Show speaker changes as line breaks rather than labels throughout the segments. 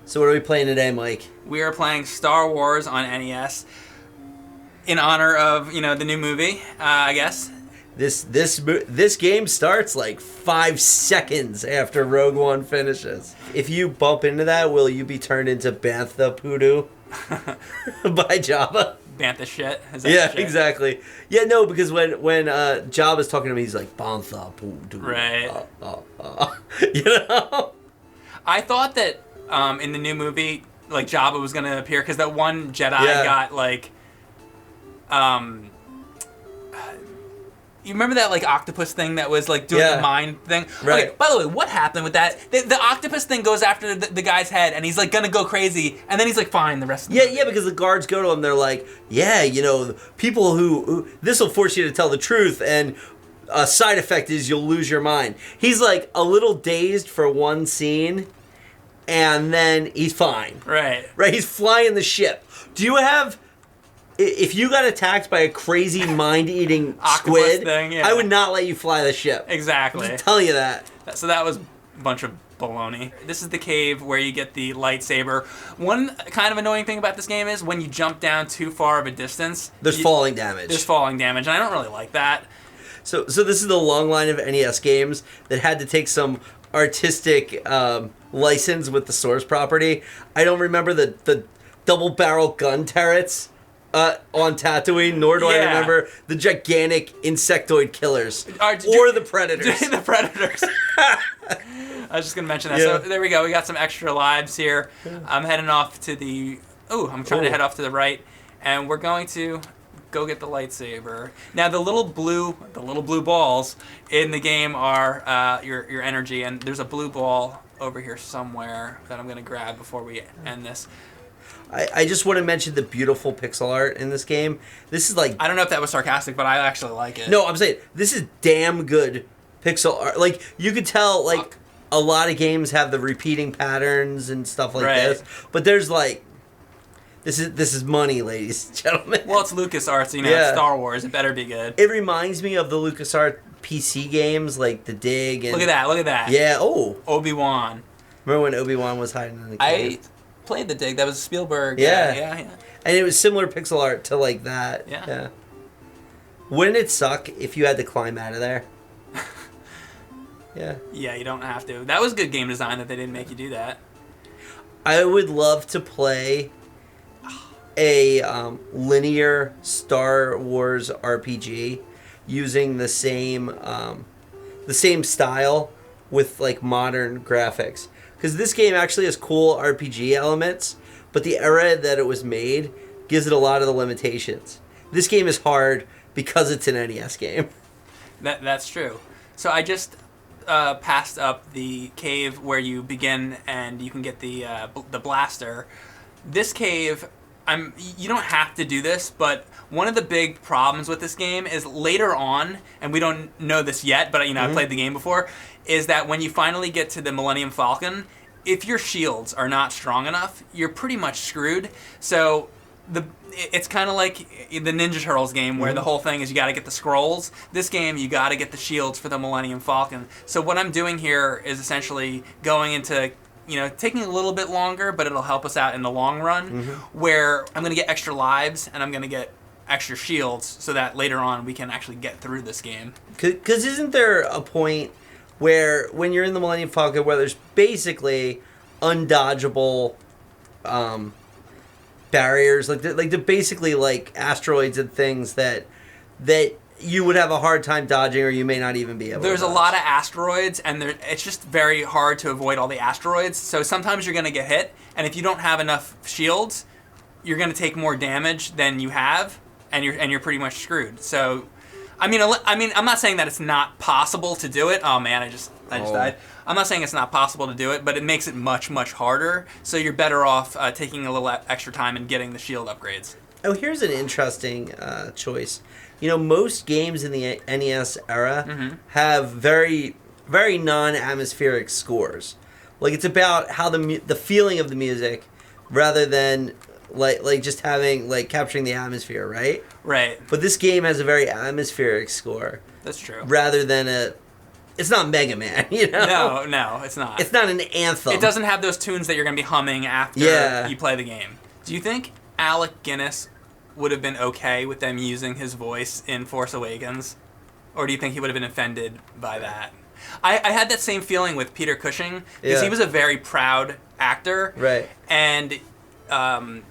So what are we playing today, Mike?
We are playing Star Wars on NES in honor of, the new movie, I guess.
This game starts like 5 seconds after Rogue One finishes. If you bump into that, will you be turned into Bantha Poodoo by Jabba?
Bantha shit? Is that
Yeah,
shit?
Exactly. Yeah, no, because when Jabba's talking to me, he's like, Bantha Poodoo.
Right.
I
I thought that in the new movie, like, Jabba was going to appear, because that one Jedi got, like, you remember that, like, octopus thing that was, like, doing the mind thing?
Right.
Okay, by the way, what happened with that? The octopus thing goes after the guy's head, and he's, like, gonna go crazy, and then he's, like, fine the rest of the movie.
Yeah, because the guards go to him, they're like, people who this will force you to tell the truth, and a side effect is you'll lose your mind. He's, like, a little dazed for one scene, and then he's fine.
Right.
Right, he's flying the ship. Do you have... If you got attacked by a crazy mind-eating squid,
thing,
I would not let you fly the ship.
Exactly.
I'll just tell you that.
So that was a bunch of baloney. This is the cave where you get the lightsaber. One kind of annoying thing about this game is when you jump down too far of a distance...
There's falling damage.
There's falling damage, and I don't really like that.
So this is the long line of NES games that had to take some artistic license with the source property. I don't remember the double-barrel gun turrets on Tatooine, nor do I remember the gigantic insectoid killers or the predators.
The predators. I was just going to mention that.
Yeah.
So there we go. We got some extra lives here. I'm heading off to the... I'm trying to head off to the right, and we're going to go get the lightsaber. Now, the little blue balls in the game are your energy, and there's a blue ball over here somewhere that I'm going to grab before we end this.
I just want to mention the beautiful pixel art in this game. This is like...
I don't know if that was sarcastic, but I actually like it.
No, I'm saying, this is damn good pixel art. Like, you could tell, like, a lot of games have the repeating patterns and stuff like this. But there's, like... This is money, ladies and gentlemen.
Well, it's LucasArts, it's Star Wars. It better be good.
It reminds me of the LucasArts PC games, like The Dig. And,
look at that.
Yeah,
Obi-Wan.
Remember when Obi-Wan was hiding in the cave?
I played The Dig. That was Spielberg.
Yeah. And it was similar pixel art to, like, that.
Yeah.
Wouldn't it suck if you had to climb out of there? Yeah.
Yeah, you don't have to. That was good game design that they didn't make you do that.
I would love to play a linear Star Wars RPG using the same style with, like, modern graphics. Because this game actually has cool RPG elements, but the era that it was made gives it a lot of the limitations. This game is hard because it's an NES game.
That's true. So I just passed up the cave where you begin and you can get the blaster. This cave... you don't have to do this, but one of the big problems with this game is later on, and we don't know this yet, but I've played the game before, is that when you finally get to the Millennium Falcon, if your shields are not strong enough, you're pretty much screwed. So it's kind of like the Ninja Turtles game where the whole thing is you got to get the scrolls. This game, you got to get the shields for the Millennium Falcon. So what I'm doing here is essentially going into... taking a little bit longer, but it'll help us out in the long run, where I'm going to get extra lives and I'm going to get extra shields so that later on we can actually get through this game.
Because isn't there a point where when you're in the Millennium Falcon where there's basically undodgeable barriers, like they're basically like asteroids and things that you would have a hard time dodging, or you may not even be able
There's
to
a lot of asteroids, and it's just very hard to avoid all the asteroids. So sometimes you're going to get hit, and if you don't have enough shields, you're going to take more damage than you have, and you're pretty much screwed. So, I mean, I'm not saying that it's not possible to do it. Oh man, I just died. I'm not saying it's not possible to do it, but it makes it much, much harder. So you're better off taking a little extra time and getting the shield upgrades.
Oh, here's an interesting choice. Most games in the NES era have very, very non-atmospheric scores. Like, it's about how the feeling of the music, rather than like just having, like, capturing the atmosphere, right?
Right.
But this game has a very atmospheric score.
That's true.
Rather than a it's not Mega Man, you know?
No, it's not.
It's not an anthem.
It doesn't have those tunes that you're going to be humming after you play the game. Do you think Alec Guinness would have been okay with them using his voice in Force Awakens? Or do you think he would have been offended by that? I had that same feeling with Peter Cushing, because he was a very proud actor.
Right.
And I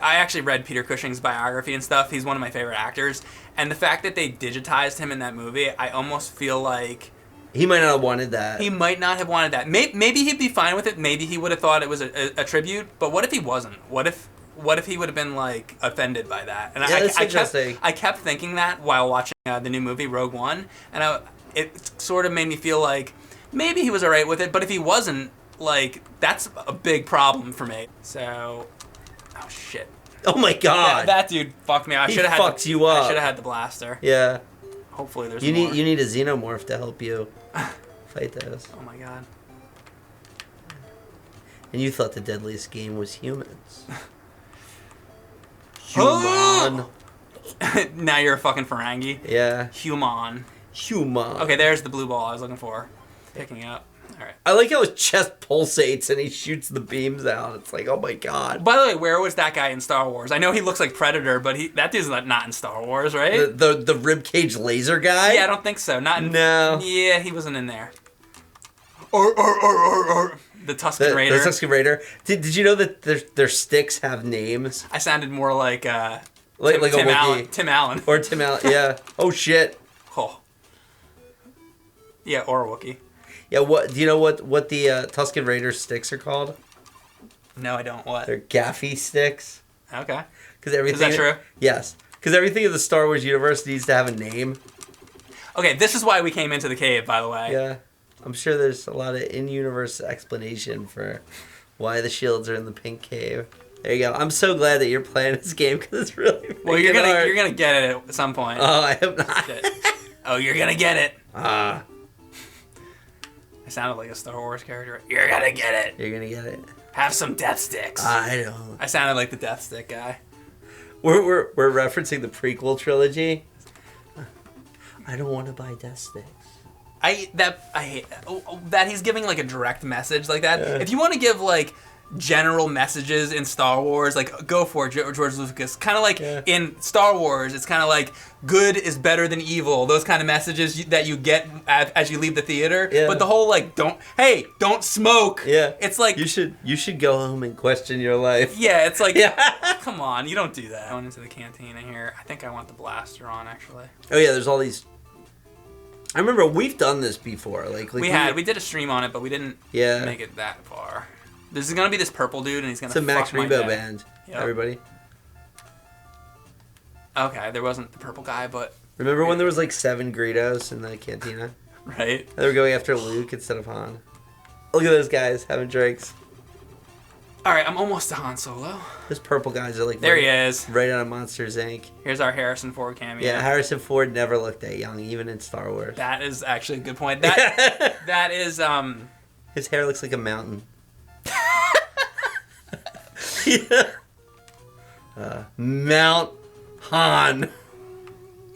actually read Peter Cushing's biography and stuff. He's one of my favorite actors. And the fact that they digitized him in that movie, I almost feel like...
He might not have wanted that.
He might not have wanted that. Maybe he'd be fine with it. Maybe he would have thought it was a tribute. But what if he wasn't? What if he would have been, like, offended by that? And
that's interesting.
I kept thinking that while watching the new movie, Rogue One. And it sort of made me feel like maybe he was all right with it. But if he wasn't, like, that's a big problem for me. So... Oh, shit.
Oh, my God.
That dude fucked me.
He fucked you up.
I should have had the blaster.
Yeah.
Hopefully there's
more.
You
need a xenomorph to help you fight those.
Oh, my God.
And you thought the deadliest game was humans. Human.
Now you're a fucking Ferengi.
Yeah.
Human.
Human.
Okay, there's the blue ball I was looking for. Picking up. All right.
I like how his chest pulsates and he shoots the beams out. It's like, oh my God.
By the way, where was that guy in Star Wars? I know he looks like Predator, but that dude's not in Star Wars, right?
The ribcage laser guy?
Yeah, I don't think so.
No.
Yeah, he wasn't in there. Or. The Tusken Raider.
The Tusken Raider. Did you know that their sticks have names?
I sounded more like
a Wookiee.
Tim Allen.
Or Tim Allen, yeah. Oh, shit.
Oh. Yeah, or a Wookiee.
Yeah, do you know what the Tusken Raider sticks are called?
No, I don't. What?
They're gaffy sticks.
Okay.
Is
that true?
Yes. Because everything in the Star Wars universe needs to have a name.
Okay, this is why we came into the cave, by the way.
Yeah. I'm sure there's a lot of in-universe explanation for why the shields are in the pink cave. There you go. I'm so glad that you're playing this game because it's really
well. You're gonna get it at some point.
Oh, I am not.
Oh, you're gonna get it.
I
sounded like a Star Wars character. You're gonna get it.
You're gonna get it.
Have some death sticks.
I don't.
I sounded like the death stick guy.
We're referencing the prequel trilogy. I don't want to buy death sticks.
I hate that he's giving like a direct message like that. Yeah. If you want to give like general messages in Star Wars, like go for it, George Lucas. Kind of like in Star Wars, it's kind of like good is better than evil. Those kind of messages that you get as you leave the theater. Yeah. But the whole like don't smoke.
Yeah.
It's like
you should go home and question your life.
Yeah. It's like come on, you don't do that. Going into the cantina here. I think I want the blaster on actually.
Oh yeah, there's all these. I remember we've done this before. Like we
did a stream on it, but we didn't make it that far. There's gonna be this purple dude, and he's gonna.
It's a Max Rebo band. Yep. Everybody.
Okay, there wasn't the purple guy, but.
Remember when there was like 7 Greedos in the cantina?
Right.
They were going after Luke instead of Han. Look at those guys having drinks.
All right, I'm almost to Han Solo.
Those purple guys are like.
There he is.
Right out of Monsters Inc.
Here's our Harrison Ford cameo.
Yeah, Harrison Ford never looked that young, even in Star Wars.
That is actually a good point. That is
His hair looks like a mountain. Mount Han.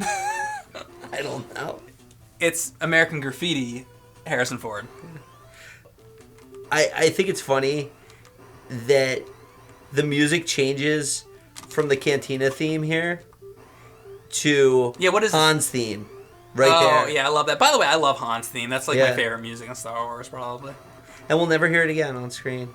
I don't know.
It's American Graffiti, Harrison Ford.
I think it's funny that the music changes from the Cantina theme here to
what is
Han's theme right there.
Oh, yeah, I love that. By the way, I love Han's theme. That's like my favorite music in Star Wars, probably.
And we'll never hear it again on screen.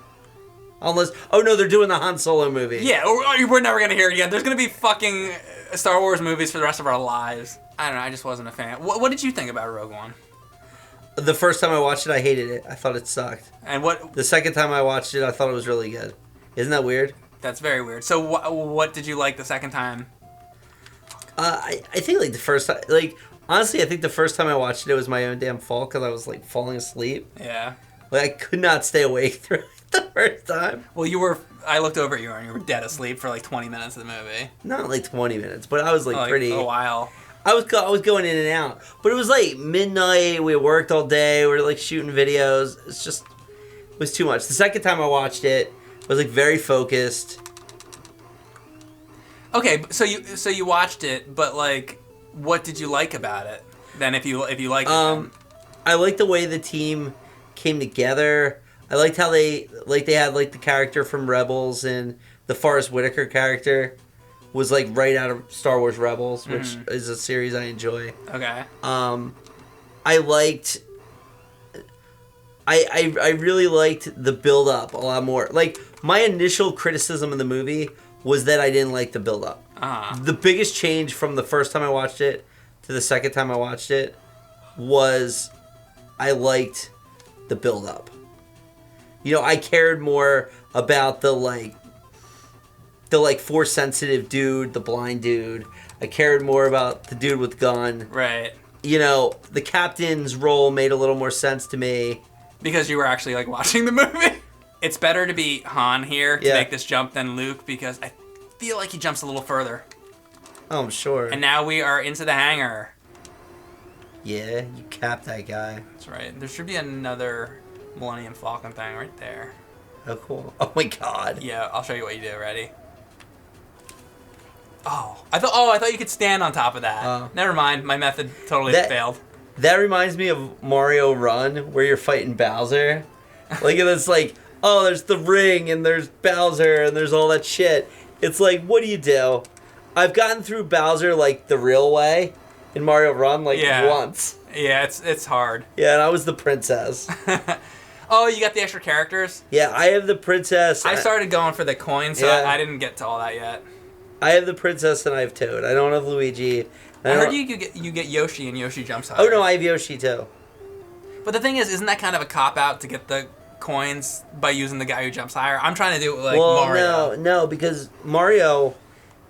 Unless... Oh, no, they're doing the Han Solo movie.
Yeah, we're never going to hear it again. There's going to be fucking Star Wars movies for the rest of our lives. I don't know, I just wasn't a fan. What did you think about Rogue One?
The first time I watched it, I hated it. I thought it sucked.
And what...
The second time I watched it, I thought it was really good. Isn't that weird?
That's very weird. So what did you like the second time?
I think like the first time... Like, honestly, I think the first time I watched it was my own damn fault because I was like falling asleep.
Yeah.
Like, I could not stay awake through the first time.
Well, I looked over at you and you were dead asleep for like 20 minutes of the movie.
Not like 20 minutes, but I was like pretty...
a while.
I was going in and out. But it was like midnight, we worked all day, we were like shooting videos. It was too much. The second time I watched it, I was like very focused.
Okay, so you watched it, but like, what did you like about it? Then if you liked it.
I like the way the team came together. I liked how they had like the character from Rebels, and the Forrest Whitaker character was like right out of Star Wars Rebels, which is a series I enjoy.
Okay.
I liked. I really liked the build up a lot more. Like, my initial criticism of the movie was that I didn't like the build up. The biggest change from the first time I watched it to the second time I watched it was I liked the build up. You know, I cared more about the force sensitive dude, the blind dude. I cared more about the dude with the gun.
Right.
You know, the captain's role made a little more sense to me.
Because you were actually, like, watching the movie. It's better to be Han here to make this jump than Luke, because I feel like he jumps a little further.
Oh, I'm sure.
And now we are into the hangar.
Yeah, you capped that guy.
That's right. There should be another Millennium Falcon thing right there.
Oh, cool. Oh, my God.
Yeah, I'll show you what you do. Ready? I thought you could stand on top of that. Never mind. My method totally failed.
That reminds me of Mario Run, where you're fighting Bowser. Like, it's like, oh, there's the ring, and there's Bowser, and there's all that shit. It's like, what do? I've gotten through Bowser, like, the real way in Mario Run, once.
Yeah, it's hard.
Yeah, and I was the princess.
Oh, you got the extra characters?
Yeah, I have the princess.
I started going for the coins, so I didn't get to all that yet.
I have the princess, and I have Toad. I don't have Luigi.
I heard you get Yoshi, and Yoshi jumps higher.
Oh, no, I have Yoshi, too.
But the thing is, isn't that kind of a cop-out to get the coins by using the guy who jumps higher? I'm trying to do it with, Mario.
No, because Mario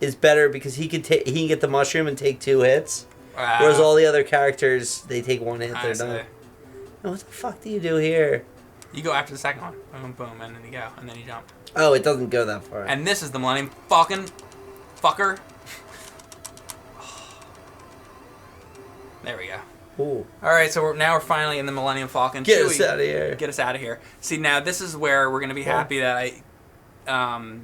is better because he can get the mushroom and take 2 hits. Wow. Whereas all the other characters, they take 1 hit, they're done. No, what the fuck do you do here?
You go after the second one. Boom, boom, and then you go, and then you jump.
Oh, it doesn't go that far.
And this is the Millennium Falcon. Fucker. There we go.
Ooh.
All right, so we're finally in the Millennium Falcon.
Get us out of here.
Get us out of here. See, now this is where we're going to be happy that I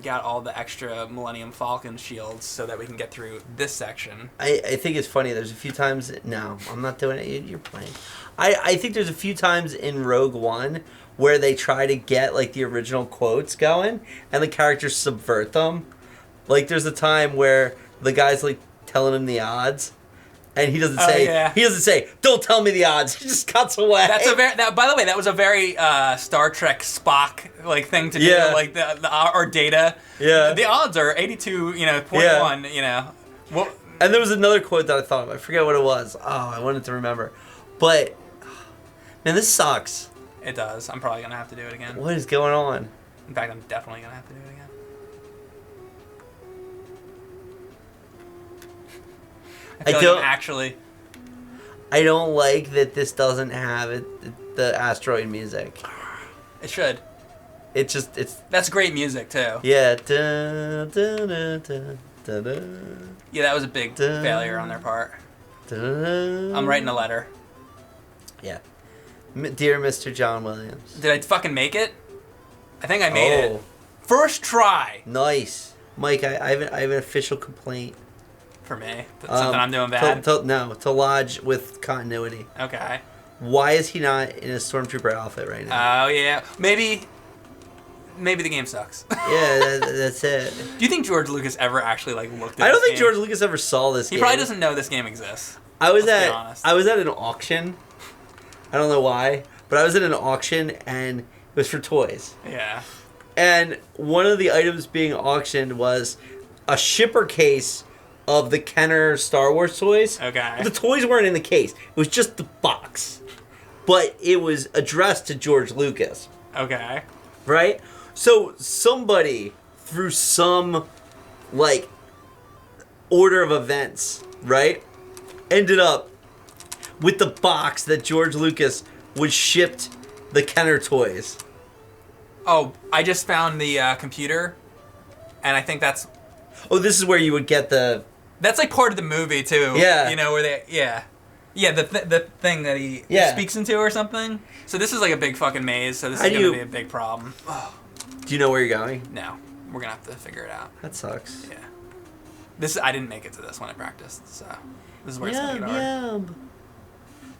got all the extra Millennium Falcon shields so that we can get through this section.
I think it's funny. There's a few times... No, I'm not doing it. You're playing. I think there's a few times in Rogue One where they try to get, like, the original quotes going, and the characters subvert them. Like, there's a time where the guy's, like, telling him the odds... And he doesn't say. He doesn't say. Don't tell me the odds. He just cuts away.
By the way, that was a very Star Trek Spock like thing to do. Like our data.
Yeah.
The odds are 82. 0.1. Well,
and there was another quote that I thought of. I forget what it was. Oh, I wanted to remember. But man, this sucks.
It does. I'm probably gonna have to do it again.
What is going on?
In fact, I'm definitely gonna have to do it again. I
don't like that this doesn't have the Asteroid music.
It should.
That's
great music too.
Yeah.
Yeah, that was a big failure on their part. I'm writing a letter.
Yeah. Dear Mr. John Williams.
Did I fucking make it? I think I made it. First try.
Nice. Mike, I have an official complaint.
For me? Something I'm doing bad?
To lodge with continuity.
Okay.
Why is he not in a Stormtrooper outfit right now?
Oh, yeah. Maybe the game sucks.
Yeah, that's it.
Do you think George Lucas ever actually looked at this game?
I don't think George Lucas ever saw this game.
He probably doesn't know this game exists.
I was at an auction. I don't know why, but I was at an auction and it was for toys.
Yeah.
And one of the items being auctioned was a shipper case of the Kenner Star Wars toys.
Okay.
The toys weren't in the case. It was just the box. But it was addressed to George Lucas.
Okay.
Right? So somebody, through some, like, order of events, right, ended up with the box that George Lucas was shipped the Kenner toys.
Oh, I just found the computer, and I think that's...
Oh, this is where you would get the...
That's like part of the movie, too.
Yeah.
You know, where they... Yeah. Yeah, the thing that he speaks into or something. So this is like a big fucking maze, so this is going to be a big problem. Oh.
Do you know where you're going?
No. We're going to have to figure it out.
That sucks.
Yeah. I didn't make it to this when I practiced, so... This is where it's going to get hard.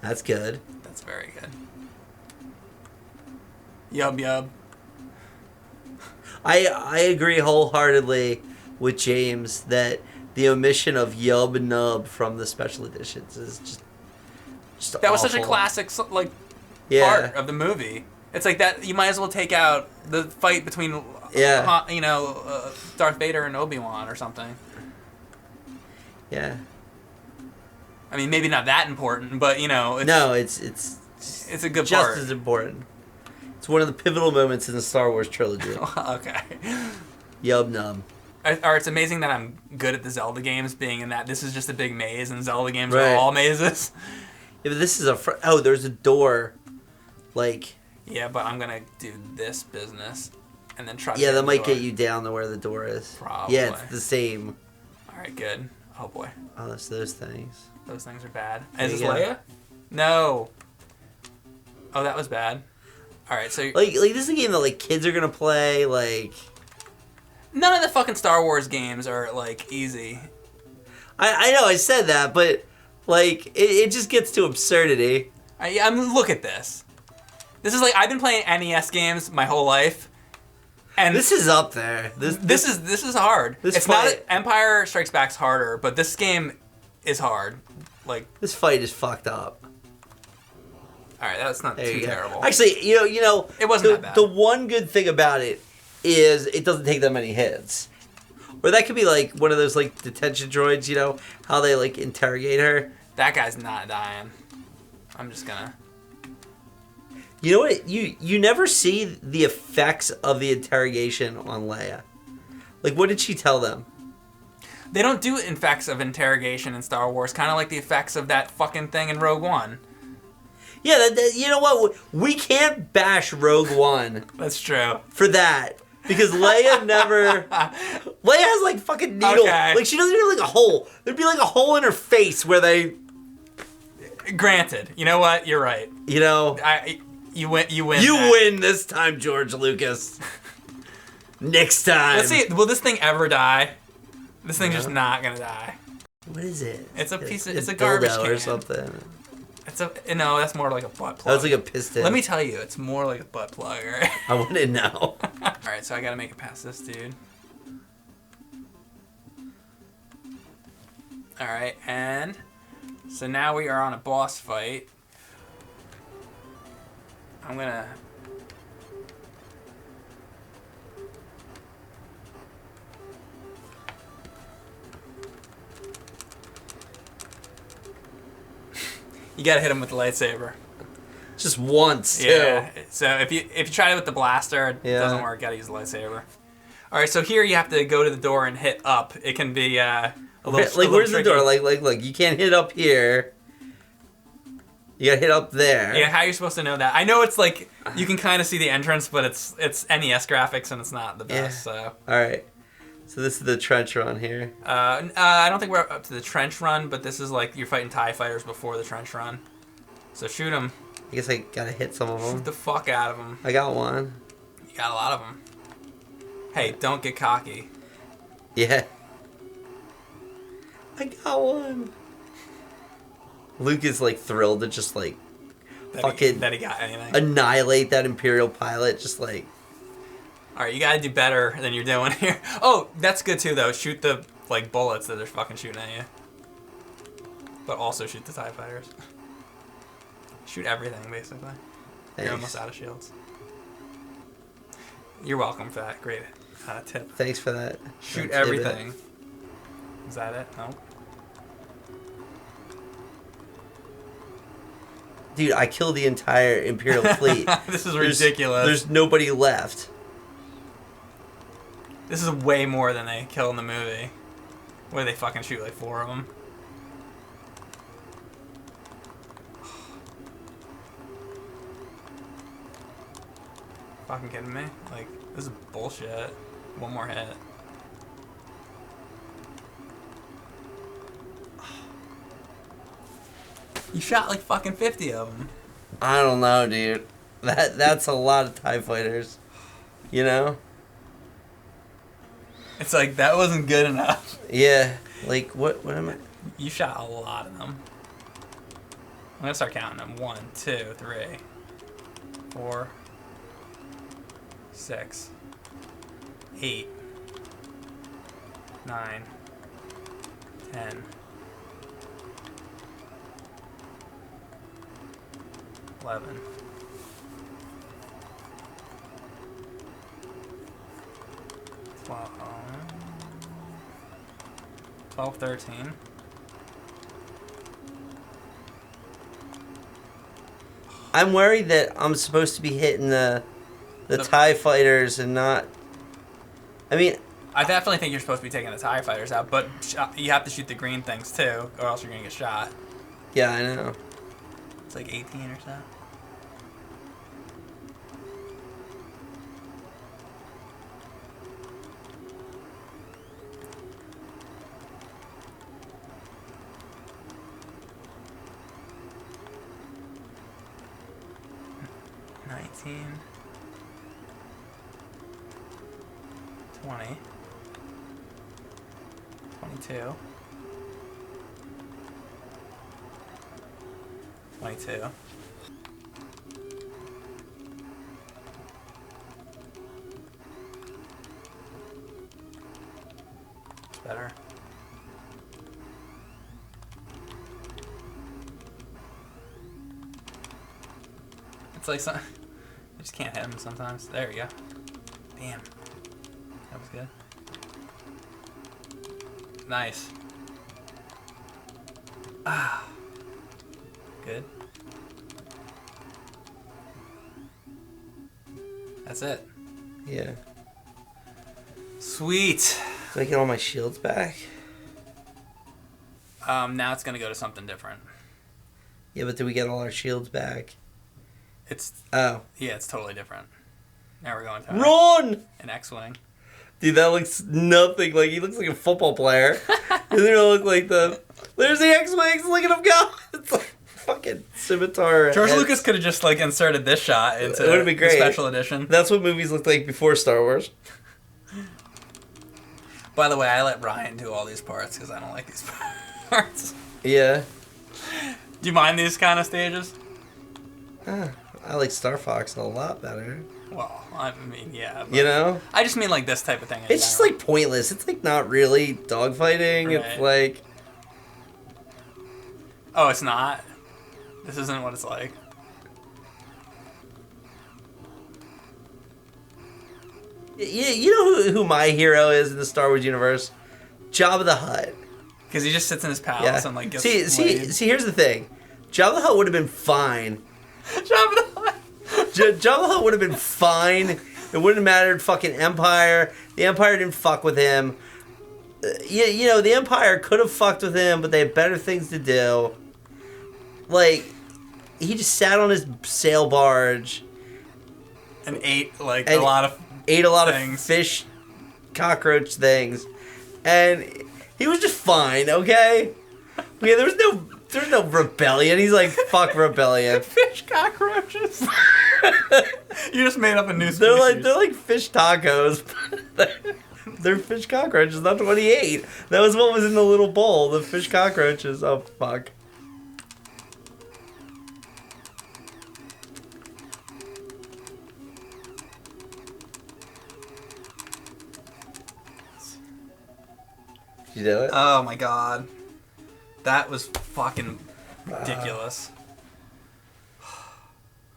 That's good.
That's very good. Yub.
I agree wholeheartedly with James that the omission of Yub Nub from the special editions is just
That was
awful.
such a classic part of the movie. It's like that. You might as well take out the fight between, Darth Vader and Obi-Wan or something.
Yeah.
I mean, maybe not that important, but it's a good
just
part.
as important. It's one of the pivotal moments in the Star Wars trilogy.
Okay.
Yub Nub.
Or it's amazing that I'm good at the Zelda games, being in that this is just a big maze, and Zelda games
Right.
are all mazes.
Yeah, but this is there's a door, like.
Yeah, but I'm gonna do this business, and then try.
Yeah,
to
that might
door.
get you down to where the door is.
Probably.
Yeah, it's the same.
All right, good. Oh boy.
Oh, that's those things.
Those things are bad.
There
Is this
you go.
Leia? No. Oh, that was bad. All right, so
Like this is a game that like kids are gonna play. Like,
none of the fucking Star Wars games are like easy.
I know I said that, but like it just gets to absurdity.
Look at this. This is like I've been playing NES games my whole life, and
This is up there.
This is hard. It's not Empire Strikes Back's harder, but this game is hard. Like
This fight is fucked up.
all right, that's not
There
too
you go.
terrible.
Actually, you know,
It wasn't that bad.
The one good thing about it is it doesn't take that many hits. Or that could be like one of those like detention droids, you know, how they like interrogate her.
That guy's not dying. I'm just gonna.
You know what? You never see the effects of the interrogation on Leia. Like, what did she tell them?
They don't do effects of interrogation in Star Wars, kind of like the effects of that fucking thing in Rogue One.
Yeah, you know what? We can't bash Rogue One
That's true.
for that. Because Leia never... Leia has, like, fucking needle...
Okay.
Like, she doesn't even have, like, a hole. There'd be, like, a hole in her face where they...
Granted, you know what? You're right.
You know...
You win. You win.
You
that.
win this time, George Lucas. Next time.
Let's see. Will this thing ever die? This thing's just not gonna die.
What is it?
It's a piece of. It's a
dildo
garbage can
or something.
It's a. No, that's more like a butt plug.
That was like a piston.
Let me tell you, it's more like a butt plug. All right.
I want to know.
All right. So I gotta make it past this dude. All right, and so now we are on a boss fight. I'm gonna. You gotta hit him with the lightsaber.
Just once, too.
Yeah. So if you try it with the blaster, it
Yeah.
doesn't work. Gotta use the lightsaber. All right. So here you have to go to the door and hit up. It can be a little.
Like, where's the door? Like, look, you can't hit up here. You gotta hit up there.
Yeah, how are you supposed to know that? I know it's like you can kind of see the entrance, but it's NES graphics and it's not the best.
Yeah.
So.
All right. So this is the trench run here.
I don't think we're up to the trench run, but this is like you're fighting TIE fighters before the trench run. So shoot them.
I guess I gotta hit some of
Shoot
them.
the fuck out of them.
I got one.
You got a lot of them. Hey, don't get cocky.
Yeah. I got one. Luke is like thrilled to just like
That he got anything.
annihilate that Imperial pilot. Just like.
All right, you gotta do better than you're doing here. Oh, that's good too, though. Shoot the like bullets that they're fucking shooting at you, but also shoot the TIE fighters. Shoot everything, basically.
Thanks.
You're almost out of shields. You're welcome for that. Great tip.
Thanks for that.
Shoot
That's
everything.
it.
Is that it? No.
Dude, I killed the entire Imperial fleet.
This is ridiculous.
There's nobody left.
This is way more than they kill in the movie, where they fucking shoot like 4 of them. Fucking kidding me? Like, this is bullshit. One more hit. You shot like fucking 50 of them.
I don't know, dude. That's a lot of TIE fighters. You know?
It's like, that wasn't good enough.
Yeah. Like, what am I...
You shot a lot of them. gonna start counting them. 1, 2, 3, 4, 6, 8, 9, 10, 11, 12, 13.
I'm worried that I'm supposed to be hitting the TIE fighters and not... I mean...
I definitely think you're supposed to be taking the TIE fighters out, but you have to shoot the green things too, or else you're going to get shot.
Yeah, I know.
It's like 18 or so. $19, 20, 22, 22. It's better. It's like some... I just can't hit him sometimes. There we go. Damn. That was good. Nice. Ah. Good. That's it.
Yeah.
Sweet.
Do I get all my shields back?
Now it's gonna go to something different.
Yeah, but do we get all our shields back?
It's...
Oh.
Yeah, it's totally different. Now we're going to...
Run!
An X-Wing.
Dude, that looks nothing like... He looks like a football player. Doesn't even look like the... There's the X-Wings! Look at him go! It's like fucking scimitar.
George Lucas could have just, like, inserted this shot into
it would have been great.
The special edition.
That's what movies looked like before Star Wars.
By the way, I let Ryan do all these parts because I don't like these parts.
Yeah.
Do you mind these kind of stages?
I like Star Fox a lot better.
Well, I mean, yeah.
You know?
I just mean like this type of thing.
It's just like pointless. It's like not really dogfighting.
Right.
It's like...
Oh, it's not? This isn't what it's like?
You know who my hero is in the Star Wars universe? Jabba the Hutt.
Because he just sits in his palace and like gets
see, here's the thing. Jabba the Hutt would have been fine.
Jabba the Hutt.
Jabba the Hutt would have been fine. It wouldn't have mattered. Fucking Empire. The Empire didn't fuck with him. You know, the Empire could have fucked with him, but they had better things to do. Like, he just sat on his sail barge
and ate like a lot of
fish, cockroach things, and he was just fine. Okay, yeah, there's no rebellion. He's like, fuck rebellion.
Fish cockroaches. You just made up a new species.
They're like fish tacos. They're fish cockroaches. That's what he ate. That was what was in the little bowl. The fish cockroaches. Oh fuck. Did you do it?
Oh my god. That was fucking ridiculous.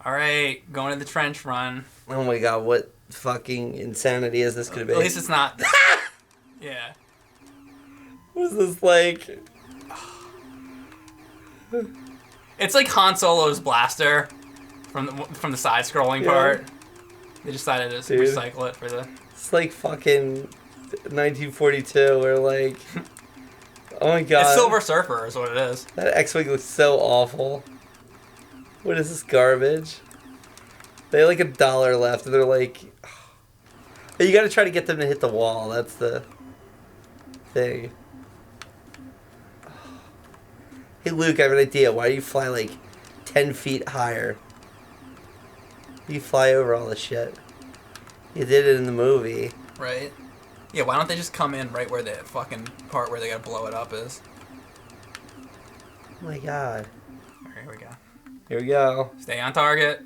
Alright, going to the trench run.
Oh my god, what fucking insanity is this gonna be?
At least it's not... Yeah.
What is this like?
It's like Han Solo's blaster from the side-scrolling part. They decided to recycle it for the...
It's like fucking 1942 or like... Oh my god.
It's Silver Surfer is what it is.
That X-Wing looks so awful. What is this garbage? They have like $1 left and they're like... You gotta try to get them to hit the wall. That's the thing. Hey Luke, I have an idea. Why do you fly like 10 feet higher? You fly over all this shit. You did it in the movie.
Right. Yeah, why don't they just come in right where the fucking part where they gotta blow it up is?
Oh my god.
Here we go.
Here we go.
Stay on target.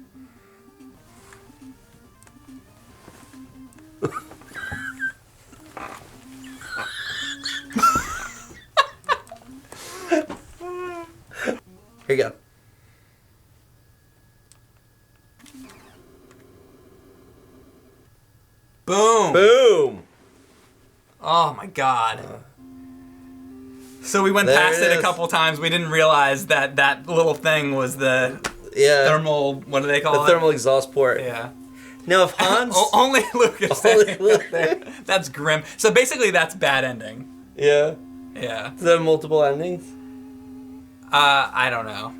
Here you go.
Boom.
Boom.
Oh my god. So we went
There
past
it
it a
is.
couple times. We didn't realize that that little thing was the thermal. What do they call
the
it?
thermal exhaust port.
Yeah.
Now if Hans,
Only Luke is
Only
standing
Luke.
up there. That's grim. So basically, that's bad ending.
yeah,
Yeah.
is there multiple endings?
I don't know.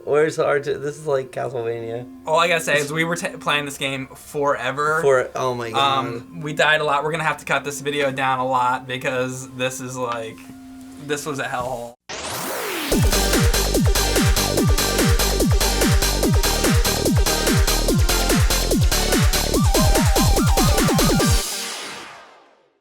Where's the art? This is like Castlevania.
All I gotta say is we were playing this game forever.
Oh my god.
We died a lot. We're gonna have to cut this video down a lot because this was a hellhole.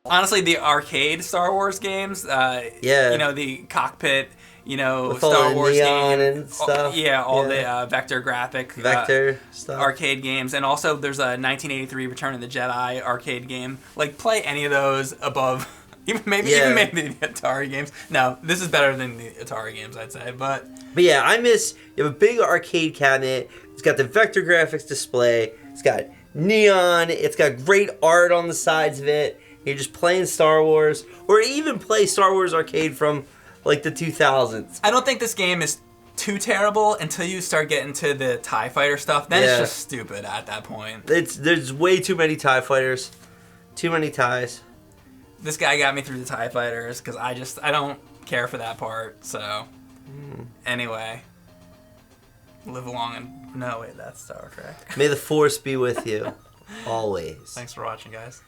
Honestly, the arcade Star Wars games,
Yeah.
you know, the cockpit, you know,
With all
Star
the
Wars
neon
game,
and stuff.
all
Yeah.
the vector graphic,
Vector stuff.
arcade games, and also there's a 1983 Return of the Jedi arcade game. Like, play any of those above, even maybe the Atari games. No, this is better than the Atari games, I'd say, but
yeah, I miss. You have a big arcade cabinet. It's got the vector graphics display. It's got neon. It's got great art on the sides of it. You're just playing Star Wars, or even play Star Wars arcade from like the 2000s.
I don't think this game is too terrible until you start getting to the TIE Fighter stuff. Then it's just stupid at that point.
There's way too many TIE fighters, too many TIEs.
This guy got me through the TIE Fighters because I don't care for that part. So anyway, live long and no wait, that's Star Trek.
May the Force be with you, always.
Thanks for watching, guys.